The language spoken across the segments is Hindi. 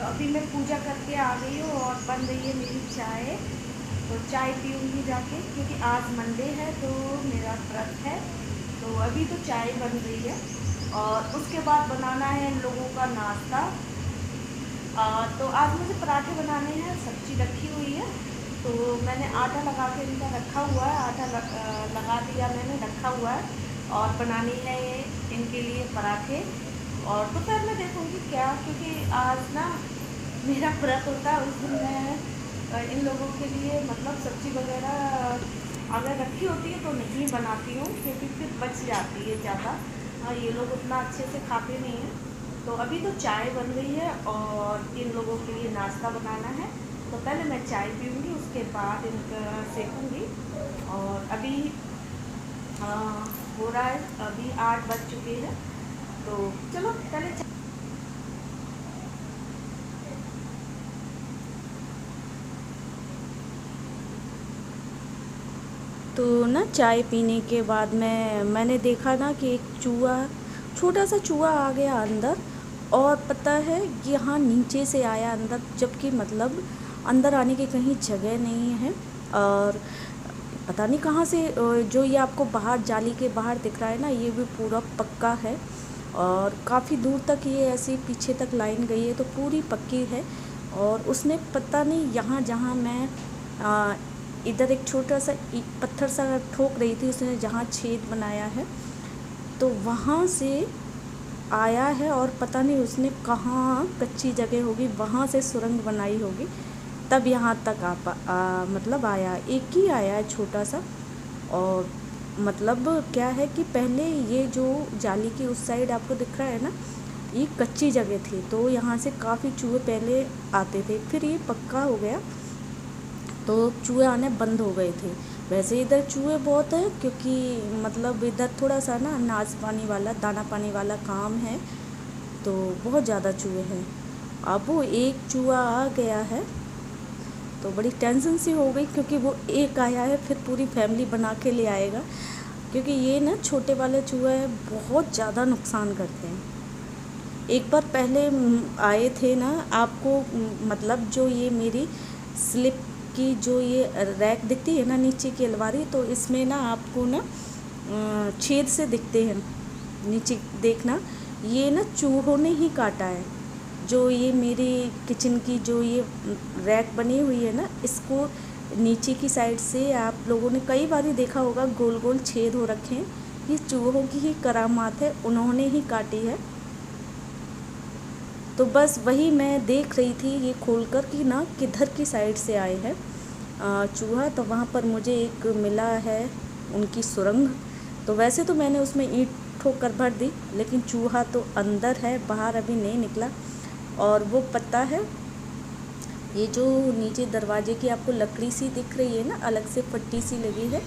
तो अभी मैं पूजा करके आ गई हूँ और बन रही है मेरी चाय। तो चाय पीऊँगी जाके, क्योंकि आज मंडे है तो मेरा व्रत है। तो अभी तो चाय बन रही है और उसके बाद बनाना है इन लोगों का नाश्ता। तो आज मुझे पराठे बनाने हैं, सब्जी रखी हुई है। तो मैंने आटा लगा के इनका रखा हुआ है, लगा दिया मैंने, रखा हुआ है। और बनानी है ये इनके लिए पराठे। और दोपहर में देखूँगी क्या, क्योंकि आज ना मेरा व्रत होता है, उस दिन मैं इन लोगों के लिए मतलब सब्ज़ी वगैरह अगर रखी होती है तो नहीं बनाती हूँ, क्योंकि फिर बच जाती है ज़्यादा। ये लोग उतना अच्छे से खाते नहीं हैं। तो अभी तो चाय बन रही है और इन लोगों के लिए नाश्ता बनाना है। तो पहले मैं चाय पीऊँगी, उसके बाद इनका सेकूँगी। और अभी हो रहा है, अभी 8 बज चुके हैं। तो चलो पहले तो ना चाय पीने के बाद मैंने देखा ना कि एक चूहा, छोटा सा चूहा आ गया अंदर। और पता है यहाँ नीचे से आया अंदर, जबकि मतलब अंदर आने की कहीं जगह नहीं है। और पता नहीं कहाँ से जो ये आपको बाहर जाली के बाहर दिख रहा है ना, ये भी पूरा पक्का है। और काफ़ी दूर तक ये ऐसे पीछे तक लाइन गई है, तो पूरी पक्की है। और उसने पता नहीं यहाँ जहाँ मैं इधर एक छोटा सा पत्थर सा ठोक रही थी, उसने जहाँ छेद बनाया है तो वहाँ से आया है। और पता नहीं उसने कहाँ कच्ची जगह होगी वहाँ से सुरंग बनाई होगी, तब यहाँ तक मतलब आया। एक ही आया है छोटा सा। और मतलब क्या है कि पहले ये जो जाली की उस साइड आपको दिख रहा है ना, ये कच्ची जगह थी, तो यहाँ से काफ़ी चूहे पहले आते थे। फिर ये पक्का हो गया तो चूहे आने बंद हो गए थे। वैसे इधर चूहे बहुत हैं, क्योंकि मतलब इधर थोड़ा सा ना अनाज पानी वाला, दाना पानी वाला काम है, तो बहुत ज़्यादा चूहे हैं। अब वो एक चूहा आ गया है तो बड़ी टेंशन सी हो गई, क्योंकि वो एक आया है फिर पूरी फैमिली बना के ले आएगा। क्योंकि ये ना छोटे वाले चूहे बहुत ज़्यादा नुकसान करते हैं। एक बार पहले आए थे ना, आपको मतलब जो ये मेरी स्लिप की जो ये रैक दिखती है ना, नीचे की अलमारी, तो इसमें ना आपको ना छेद से दिखते हैं नीचे, देखना। ये ना चूहों ने ही काटा है। जो ये मेरी किचन की जो ये रैक बनी हुई है ना, इसको नीचे की साइड से आप लोगों ने कई बार ही देखा होगा, गोल गोल छेद हो रखे हैं। ये चूहों की ही करामात है, उन्होंने ही काटी है। तो बस वही मैं देख रही थी ये खोलकर कि ना किधर की साइड से आए हैं चूहा। तो वहाँ पर मुझे एक मिला है उनकी सुरंग। तो वैसे तो मैंने उसमें ईंट ठोक कर भर दी, लेकिन चूहा तो अंदर है, बाहर अभी नहीं निकला। और वो पता है, ये जो नीचे दरवाजे की आपको लकड़ी सी दिख रही है ना, अलग से पट्टी सी लगी है,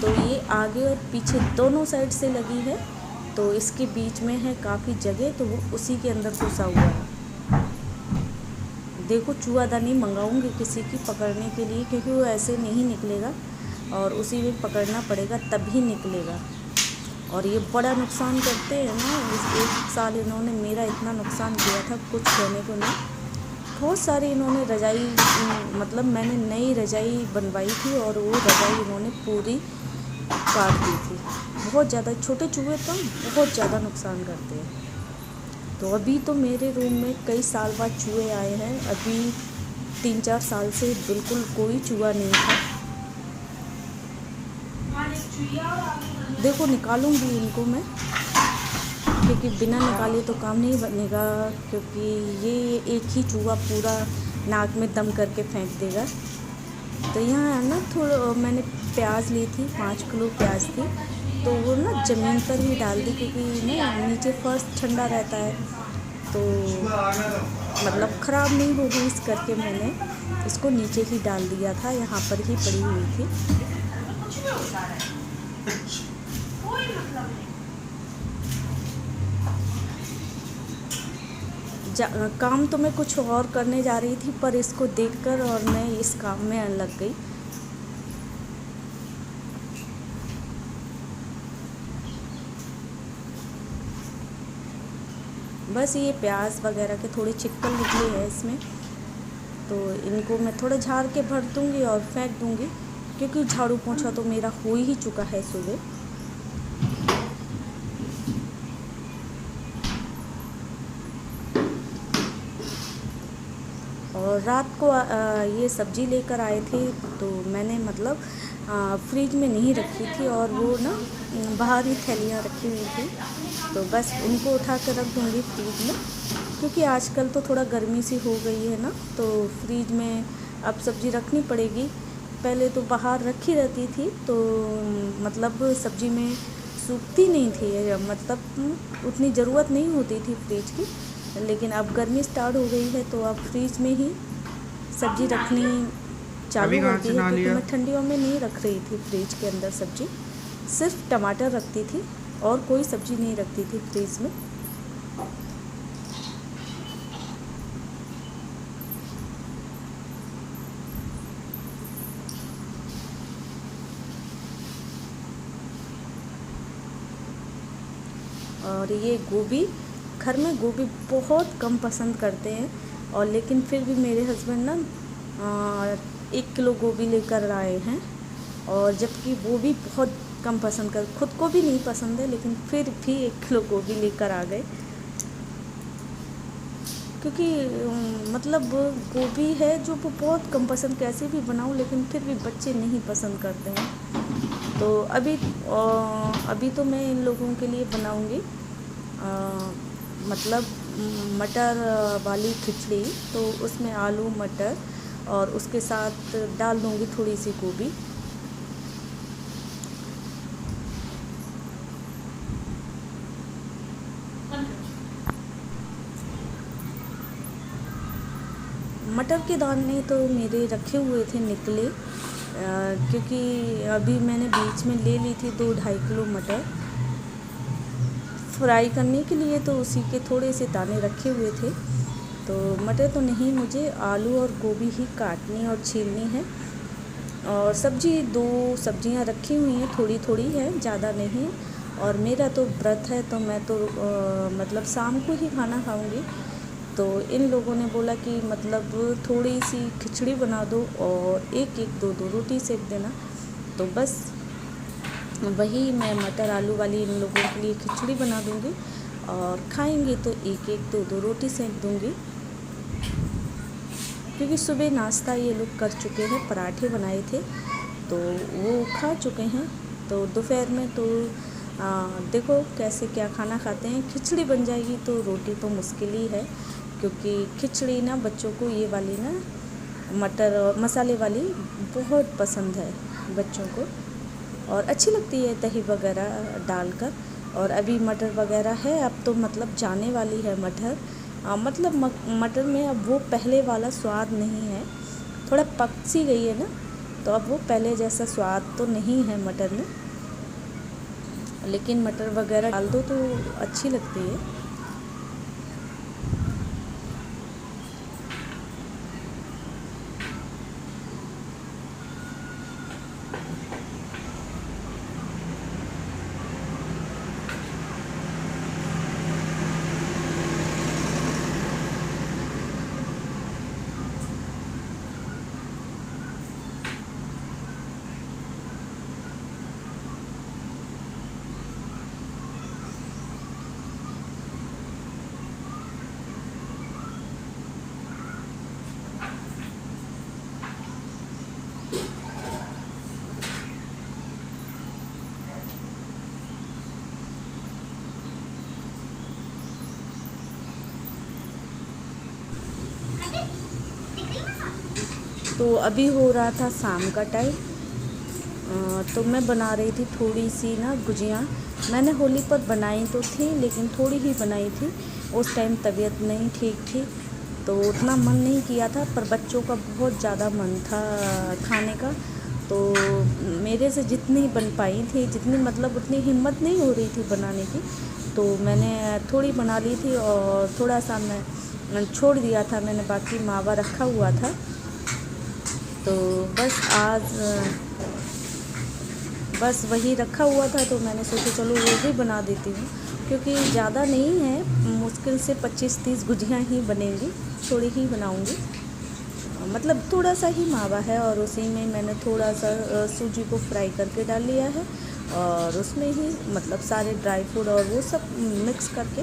तो ये आगे और पीछे दोनों साइड से लगी है। तो इसके बीच में है काफ़ी जगह, तो वो उसी के अंदर घुसा हुआ है। देखो चूहादानी मंगाऊंगी किसी की पकड़ने के लिए, क्योंकि वो ऐसे नहीं निकलेगा और उसी में पकड़ना पड़ेगा तभी निकलेगा। और ये बड़ा नुकसान करते हैं ना। एक साल इन्होंने मेरा इतना नुकसान किया था, कुछ कहने को नहीं। बहुत सारी इन्होंने रजाई, मतलब मैंने नई रजाई बनवाई थी और वो रजाई इन्होंने पूरी काट दी थी। बहुत ज़्यादा छोटे चूहे तो बहुत ज़्यादा नुकसान करते हैं। तो अभी तो मेरे रूम में कई साल बाद चूहे आए हैं, अभी 3-4 साल से बिल्कुल कोई चूहा नहीं था। देखो निकालूंगी इनको मैं, क्योंकि बिना निकाले तो काम नहीं बनेगा, क्योंकि ये एक ही चूहा पूरा नाक में दम करके फेंक देगा। तो यहाँ ना थोड़ा मैंने प्याज ली थी, 5 किलो प्याज थी, तो वो ना ज़मीन पर ही डाल दी, क्योंकि ना नीचे फर्श ठंडा रहता है, तो मतलब ख़राब नहीं होगी, इस करके मैंने इसको नीचे ही डाल दिया था, यहाँ पर ही पड़ी हुई थी। काम तो मैं कुछ और करने जा रही थी, पर इसको देखकर और मैं इस काम में लग गई। बस ये प्याज वगैरह के थोड़े चिक्कल निकले हैं इसमें, तो इनको मैं थोड़ा झाड़ के भर दूँगी और फेंक दूँगी, क्योंकि झाड़ू पोंछा तो मेरा हो ही चुका है सुबह। और रात को ये सब्ज़ी लेकर आए थे, तो मैंने मतलब फ्रिज में नहीं रखी थी, और वो ना बाहर ही थैलियाँ रखी हुई थी, तो बस उनको उठा कर रख दूँगी फ्रिज में, क्योंकि आजकल तो थोड़ा गर्मी सी हो गई है ना, तो फ्रिज में अब सब्ज़ी रखनी पड़ेगी। पहले तो बाहर रखी रहती थी, तो मतलब सब्ज़ी में सूखती नहीं थी, मतलब उतनी ज़रूरत नहीं होती थी फ्रिज की। लेकिन अब गर्मी स्टार्ट हो गई है, तो अब फ्रिज में ही सब्ज़ी रखनी चालू होती है, क्योंकि मैं ठंडियों में नहीं रख रही थी फ्रिज के अंदर सब्ज़ी, सिर्फ टमाटर रखती थी और कोई सब्ज़ी नहीं रखती थी फ्रिज में। और ये गोभी, घर में गोभी बहुत कम पसंद करते हैं, और लेकिन फिर भी मेरे हस्बैंड ना 1 किलो गोभी लेकर आए हैं, और जबकि वो भी बहुत कम पसंद कर, खुद को भी नहीं पसंद है, लेकिन फिर भी 1 किलो गोभी लेकर आ गए, क्योंकि मतलब गोभी है जो वो बहुत कम पसंद, कैसे भी बनाऊं लेकिन फिर भी बच्चे नहीं पसंद करते हैं। तो अभी तो मैं इन लोगों के लिए बनाऊंगी मतलब मटर वाली खिचड़ी, तो उसमें आलू मटर और उसके साथ डाल दूंगी थोड़ी सी गोभी। मटर के दाने तो मेरे रखे हुए थे निकले, क्योंकि अभी मैंने बीच में ले ली थी 2-2.5 किलो मटर फ्राई करने के लिए, तो उसी के थोड़े से दाने रखे हुए थे। तो मटर तो नहीं, मुझे आलू और गोभी ही काटनी और छीलनी है, और सब्जी 2 सब्जियां रखी हुई हैं, थोड़ी थोड़ी है, ज़्यादा नहीं। और मेरा तो व्रत है, तो मैं तो मतलब शाम को ही खाना खाऊंगी, तो इन लोगों ने बोला कि मतलब थोड़ी सी खिचड़ी बना दो और 1-1 2-2 रोटी सेक देना, तो बस वही मैं मटर आलू वाली इन लोगों के लिए खिचड़ी बना दूंगी, और खाएंगे तो 1-1 2-2 रोटी सेक दूंगी, क्योंकि सुबह नाश्ता ये लोग कर चुके हैं, पराठे बनाए थे तो वो खा चुके हैं। तो दोपहर में तो देखो कैसे क्या खाना खाते हैं। खिचड़ी बन जाएगी तो रोटी तो मुश्किल ही है, क्योंकि खिचड़ी ना बच्चों को ये वाली ना मटर और मसाले वाली बहुत पसंद है बच्चों को, और अच्छी लगती है दही वगैरह डालकर। और अभी मटर वगैरह है, अब तो मतलब जाने वाली है मटर, मतलब मटर में अब वो पहले वाला स्वाद नहीं है, थोड़ा पक सी गई है ना, तो अब वो पहले जैसा स्वाद तो नहीं है मटर में, लेकिन मटर वगैरह डाल दो तो अच्छी लगती है। तो अभी हो रहा था शाम का टाइम, तो मैं बना रही थी थोड़ी सी ना गुजिया। मैंने होली पर बनाई तो थी, लेकिन थोड़ी ही बनाई थी, उस टाइम तबीयत नहीं ठीक थी, तो उतना मन नहीं किया था, पर बच्चों का बहुत ज़्यादा मन था खाने का, तो मेरे से जितनी बन पाई थी, जितनी मतलब उतनी हिम्मत नहीं हो रही थी बनाने की, तो मैंने थोड़ी बना ली थी, और थोड़ा सा मैं छोड़ दिया था, मैंने बाकी मावा रखा हुआ था। तो बस वही रखा हुआ था, तो मैंने सोचा चलो वो भी बना देती हूँ। क्योंकि ज़्यादा नहीं है, मुश्किल से 25-30 गुजियाँ ही बनेंगी, थोड़ी ही बनाऊँगी। मतलब थोड़ा सा ही मावा है और उसी में मैंने थोड़ा सा सूजी को फ्राई करके डाल लिया है और उसमें ही मतलब सारे ड्राई फ्रूट और वो सब मिक्स करके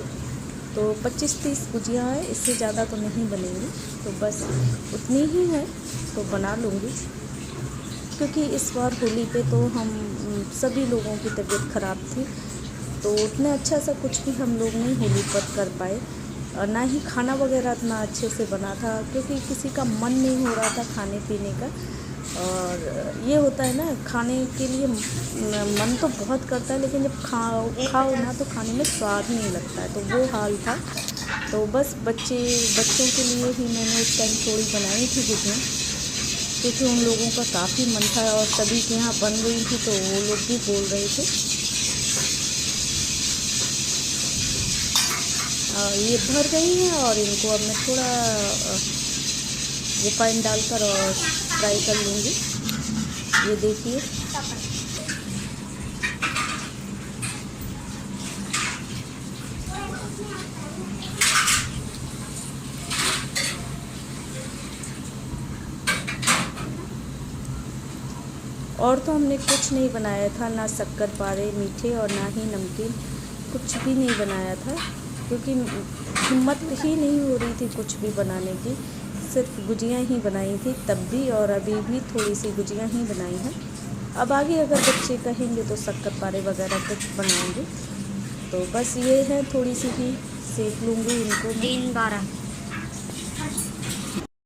तो 25-30 गुजियाँ हैं, इससे ज़्यादा तो नहीं बनेंगी। तो बस उतनी ही है तो बना लूँगी, क्योंकि इस बार होली पे तो हम सभी लोगों की तबीयत ख़राब थी, तो उतना अच्छा सा कुछ भी हम लोग नहीं होली पर कर पाए और ना ही खाना वगैरह इतना अच्छे से बना था, क्योंकि किसी का मन नहीं हो रहा था खाने पीने का। और ये होता है ना, खाने के लिए मन तो बहुत करता है, लेकिन जब खाओ ना तो खाने में स्वाद नहीं लगता है, तो वो हाल था। तो बस बच्चों के लिए ही मैंने उस टाइम थोड़ी बनाई थी गुजिया, क्योंकि उन लोगों का काफ़ी मन था और सभी के यहाँ बन रही थी, तो वो लोग भी बोल रहे थे। ये भर गई हैं और इनको अब मैं थोड़ा रिफाइंड डालकर और फ्राई कर लूँगी। ये देखिए, और तो हमने कुछ नहीं बनाया था, ना शक्करपारे मीठे और ना ही नमकीन, कुछ भी नहीं बनाया था, क्योंकि हिम्मत ही नहीं हो रही थी कुछ भी बनाने की। सिर्फ गुजियाँ ही बनाई थी तब भी, और अभी भी थोड़ी सी गुजियाँ ही बनाई हैं। अब आगे अगर बच्चे कहेंगे तो शक्करपारे वगैरह कुछ बनाएंगे। तो बस ये है, थोड़ी सी ही सेक लूँगी इनको मैं।